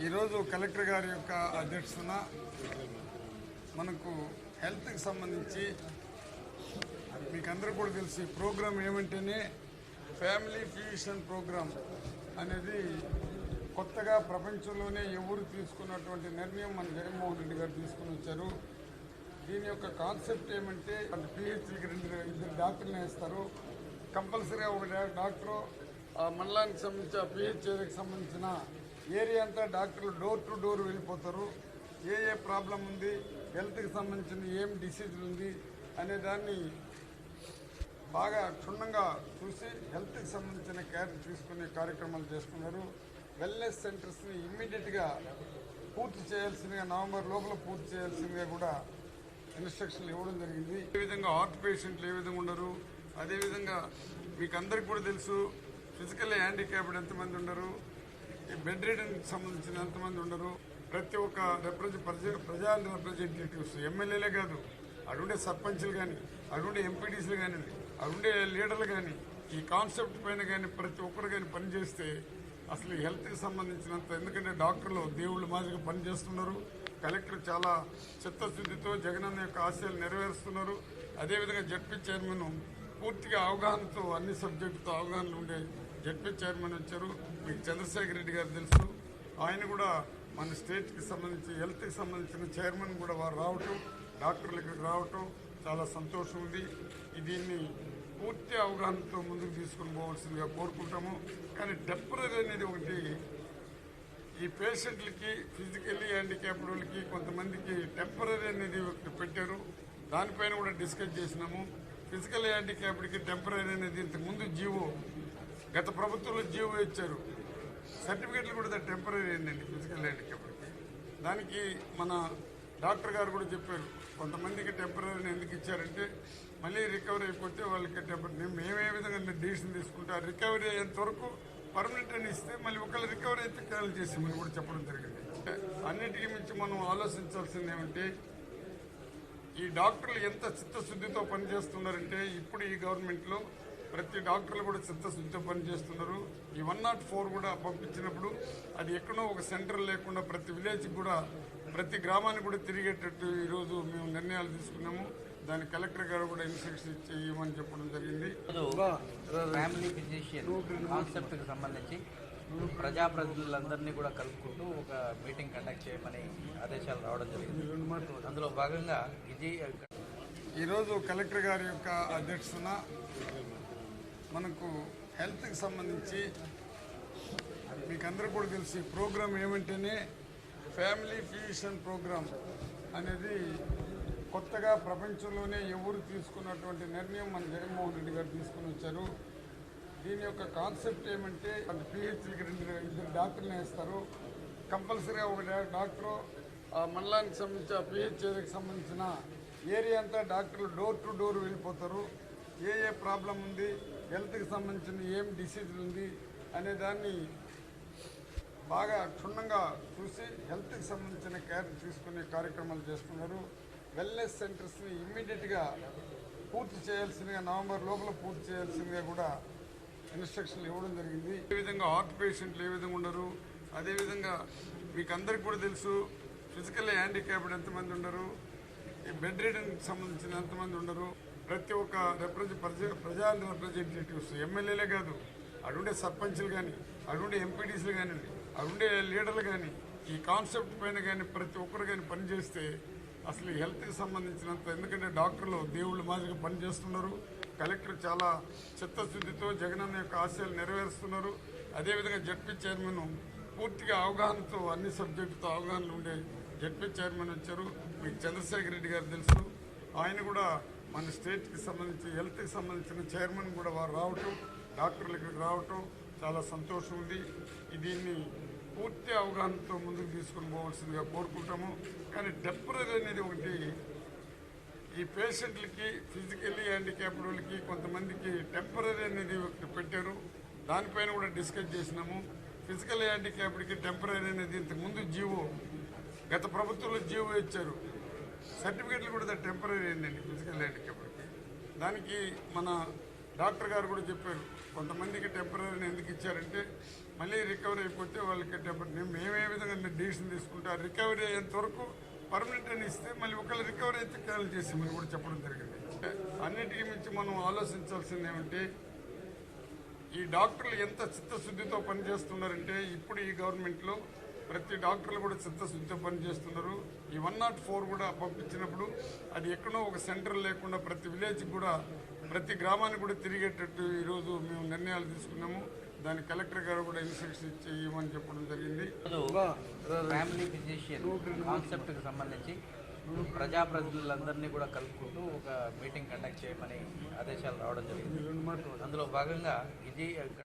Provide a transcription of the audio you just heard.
ఈరోజు కలెక్టర్ గారి యొక్క అధ్యక్షతన మనకు హెల్త్కి సంబంధించి మీకు అందరూ కూడా తెలిసి ప్రోగ్రాం ఏమంటేనే ఫ్యామిలీ ఫిజిషియన్ ప్రోగ్రామ్ అనేది కొత్తగా ప్రపంచంలోనే ఎవరు తీసుకున్నటువంటి నిర్ణయం మన జగన్మోహన్ రెడ్డి గారు తీసుకుని వచ్చారు. దీని యొక్క కాన్సెప్ట్ ఏమంటే పిహెచ్డికి ఇద్దరు డాక్టర్లు వేస్తారు. కంపల్సరీగా ఒక డాక్టరు మండలానికి సంబంధించి పిహెచ్డికి సంబంధించిన ఏరియా అంతా డాక్టర్లు డోర్ టు డోర్ వెళ్ళిపోతారు. ఏ ప్రాబ్లం ఉంది, హెల్త్కి సంబంధించిన ఏం డిసీజులు ఉంది అనే దాన్ని బాగా క్షుణ్ణంగా చూసి హెల్త్కి సంబంధించిన కేర్ తీసుకునే కార్యక్రమాలు చేస్తున్నారు. వెల్నెస్ సెంటర్స్ని ఇమ్మీడియట్గా పూర్తి చేయాల్సిందిగా నవంబర్ లోపల పూర్తి చేయాల్సిందిగా కూడా ఇన్స్ట్రక్షన్లు ఇవ్వడం జరిగింది. అదేవిధంగా హార్ట్ పేషెంట్లు ఏ విధంగా ఉండరు, అదేవిధంగా మీకు అందరికీ కూడా తెలుసు ఫిజికల్లీ హ్యాండిక్యాప్డ్ ఎంతమంది ఉండరు, బెడ్ రిడన్కి సంబంధించిన ఎంతమంది ఉండరు. ప్రతి ఒక్క ప్రజా రిప్రజెంటేటివ్స్ ఎమ్మెల్యేలే కాదు, అడుండే సర్పంచ్లు కానీ, అడుండే ఎంపీటీసీలు కానీ, అడుండే లీడర్లు కానీ ఈ కాన్సెప్ట్ పైన కానీ ప్రతి ఒక్కరు కానీ పనిచేస్తే అసలు ఈ హెల్త్కి సంబంధించినంత, ఎందుకంటే డాక్టర్లు దేవుళ్ళు మాదిరిగా పనిచేస్తున్నారు. కలెక్టర్ చాలా చిత్తశుద్ధితో జగనన్న యొక్క ఆశయాలు నెరవేరుస్తున్నారు. అదేవిధంగా జడ్పీ చైర్మన్ పూర్తిగా అవగాహనతో అన్ని సబ్జెక్టుతో అవగాహనలు ఉండే జడ్పీ చైర్మన్ వచ్చారు. మీకు చంద్రశేఖర్ రెడ్డి గారు తెలుసు, ఆయన కూడా మన స్టేట్కి సంబంధించి హెల్త్కి సంబంధించిన చైర్మన్ కూడా వారు రావటం, డాక్టర్లు ఇక్కడికి రావటం చాలా సంతోషం ఉంది. దీన్ని పూర్తి అవగాహనతో ముందుకు తీసుకుని పోవాల్సిందిగా కోరుకుంటాము. కానీ టెంపరీ అనేది ఒకటి ఈ పేషెంట్లకి ఫిజికల్లీ హ్యాండిక్యాప్డ్ వాళ్ళకి కొంతమందికి టెంపరీ అనేది ఒకటి పెట్టారు. దానిపైన కూడా డిస్కస్ చేసినాము. ఫిజికల్ హ్యాండిక్యాప్డ్కి టెంపరీ అనేది ఇంతకుముందు జీవో గత ప్రభుత్వంలో జీవో ఇచ్చారు, సర్టిఫికెట్లు కూడా టెంపరీ ఏంటండి ఫిజికల్ హ్యాండిక్యాప్డ్కి. దానికి మన డాక్టర్ గారు కూడా చెప్పారు, కొంతమందికి టెంపరీ ఎందుకు ఇచ్చారంటే మళ్ళీ రికవరీ అయిపోతే వాళ్ళకి టెంపరీ మేము ఏ విధంగా డిసిషన్ తీసుకుంటే రికవరీ అయ్యేంత వరకు పర్మనెంట్ అని ఇస్తే మళ్ళీ ఒకళ్ళు రికవరీ అయితే క్యాన్సిల్ చేసామని కూడా చెప్పడం జరిగింది. అన్నిటికీ మించి మనం ఆలోచించాల్సింది ఏమంటే ఈ డాక్టర్లు ఎంత చిత్తశుద్ధితో పనిచేస్తున్నారంటే ఇప్పుడు ఈ గవర్నమెంట్లో ప్రతి డాక్టర్లు కూడా చిత్తశుద్ధితో పనిచేస్తున్నారు. ఈ 104 కూడా పంపించినప్పుడు అది ఎక్కడో ఒక సెంటర్ లేకుండా ప్రతి విలేజ్కి కూడా ప్రతి గ్రామానికి కూడా తిరిగేటట్టు ఈరోజు మేము నిర్ణయాలు తీసుకున్నాము. దాని కలెక్టర్ గారు కూడా ఇన్స్ట్రక్షన్ ఇవ్వమని చెప్పడం జరిగింది. ఫ్యామిలీ ఫిజిషియన్ కాన్సెప్ట్కి సంబంధించి ప్రజాప్రతినిధులందరినీ కూడా కలుపుకుంటూ ఒక మీటింగ్ కండక్ట్ చేయమని ఆదేశాలు రావడం జరిగింది. అందులో భాగంగా ఈరోజు కలెక్టర్ గారి యొక్క అధ్యక్షతన మనకు హెల్త్కి సంబంధించి మీకు అందరూ కూడా తెలిసి ప్రోగ్రాం ఏమంటేనే ఫ్యామిలీ ఫిజిషియన్ ప్రోగ్రామ్ అనేది కొత్తగా ప్రపంచంలోనే ఎవరు తీసుకున్నటువంటి నిర్ణయం మన జగన్మోహన్ రెడ్డి గారు తీసుకుని వచ్చారు. దీని యొక్క కాన్సెప్ట్ ఏమంటే పిహెచ్డికి ఇద్దరు డాక్టర్లు వేస్తారు. కంపల్సరీగా ఒక డాక్టరు మండలానికి సంబంధించి పిహెచ్డికి సంబంధించిన ఏరియా అంతా డాక్టర్లు డోర్ టు డోర్ వెళ్ళిపోతారు. ఏ ప్రాబ్లం ఉంది, హెల్త్కి సంబంధించిన ఏం డిసీజులు ఉంది అనే దాన్ని బాగా క్షుణ్ణంగా చూసి హెల్త్కి సంబంధించిన కేర్ తీసుకునే కార్యక్రమాలు చేస్తున్నారు. వెల్నెస్ సెంటర్స్ని ఇమ్మీడియట్గా పూర్తి చేయాల్సిందిగా నవంబర్ లోపల పూర్తి చేయాల్సిందిగా కూడా ఇన్స్ట్రక్షన్లు ఇవ్వడం జరిగింది. అదేవిధంగా హార్ట్ పేషెంట్లు ఏ విధంగా ఉండరు, అదేవిధంగా మీకు అందరికీ కూడా తెలుసు ఫిజికల్లీ హ్యాండిక్యాప్డ్ ఎంతమంది ఉండరు, బెడ్ రిడన్కి సంబంధించిన ఎంతమంది ఉండరు. ప్రతి ఒక్క ప్రజా రిప్రజెంటేటివ్స్ ఎమ్మెల్యేలే కాదు, అడుండే సర్పంచ్లు కానీ, అడుండే ఎంపీటీసీలు కానీ, అడుండే లీడర్లు కానీ ఈ కాన్సెప్ట్ పైన కానీ ప్రతి ఒక్కరు కానీ పనిచేస్తే అసలు ఈ హెల్త్కి సంబంధించినంత, ఎందుకంటే డాక్టర్లు దేవుళ్ళు మాదిరిగా పనిచేస్తున్నారు. కలెక్టర్ చాలా చిత్తశుద్ధితో జగనన్న యొక్క ఆశయాలు నెరవేరుస్తున్నారు. అదేవిధంగా జడ్పీ చైర్మన్ పూర్తిగా అవగాహనతో అన్ని సబ్జెక్టుతో అవగాహనలు ఉండే జడ్పీ చైర్మన్ వచ్చారు. మీకు చంద్రశేఖర్ రెడ్డి గారు తెలుసు, ఆయన కూడా మన స్టేట్కి సంబంధించి హెల్త్కి సంబంధించిన చైర్మన్ కూడా వారు రావటం, డాక్టర్లు ఇక్కడికి రావటం చాలా సంతోషం ఉంది. దీన్ని పూర్తి అవగాహనతో ముందుకు తీసుకుని పోవాల్సిందిగా కోరుకుంటాము. కానీ టెంపరీ అనేది ఒకటి ఈ పేషెంట్లకి ఫిజికల్లీ హ్యాండిక్యాప్డ్ వాళ్ళకి కొంతమందికి టెంపరీ అనేది ఒకటి పెట్టారు. దానిపైన కూడా డిస్కస్ చేసినాము. ఫిజికల్ హ్యాండిక్యాప్డ్కి టెంపరీ అనేది ఇంతకుముందు జీవో గత ప్రభుత్వంలో జీవో ఇచ్చారు, సర్టిఫికెట్లు కూడా టెంపరీ ఏంటండి ఫిజికల్ హ్యాండిక్యాప్డ్కి. దానికి మన డాక్టర్ గారు కూడా చెప్పారు, కొంతమందికి టెంపరీ ఎందుకు ఇచ్చారంటే మళ్ళీ రికవరీ అయిపోతే వాళ్ళకి మేము ఏ విధంగా డిసిషన్ తీసుకుంటే రికవరీ అయ్యేంత వరకు పర్మనెంట్ అని ఇస్తే మళ్ళీ ఒకవేళ రికవరీ అయితే క్యాన్సిల్ చేసామని కూడా చెప్పడం జరిగింది. అన్నిటికీ మించి మనం ఆలోచించాల్సింది ఏమంటే ఈ డాక్టర్లు ఎంత చిత్తశుద్ధితో పనిచేస్తున్నారంటే ఇప్పుడు ఈ గవర్నమెంట్లో ప్రతి డాక్టర్లు కూడా చిత్తశుద్ధితో పనిచేస్తున్నారు. ఈ 104 కూడా పంపించినప్పుడు అది ఎక్కడో ఒక సెంటర్ లేకుండా ప్రతి విలేజ్కి కూడా ప్రతి గ్రామానికి కూడా తిరిగేటట్టు ఈరోజు మేము నిర్ణయాలు తీసుకున్నాము. దాని కలెక్టర్ గారు కూడా ఇన్స్ట్రక్షన్ ఇచ్చి ఇవ్వమని చెప్పడం జరిగింది. ఫ్యామిలీ ఫిజిషియన్ కాన్సెప్ట్కి సంబంధించి ప్రజాప్రతినిధులందరినీ కూడా కలుపుకుంటూ ఒక మీటింగ్ కండక్ట్ చేయమని ఆదేశాలు రావడం జరిగింది. అందులో భాగంగా ఇది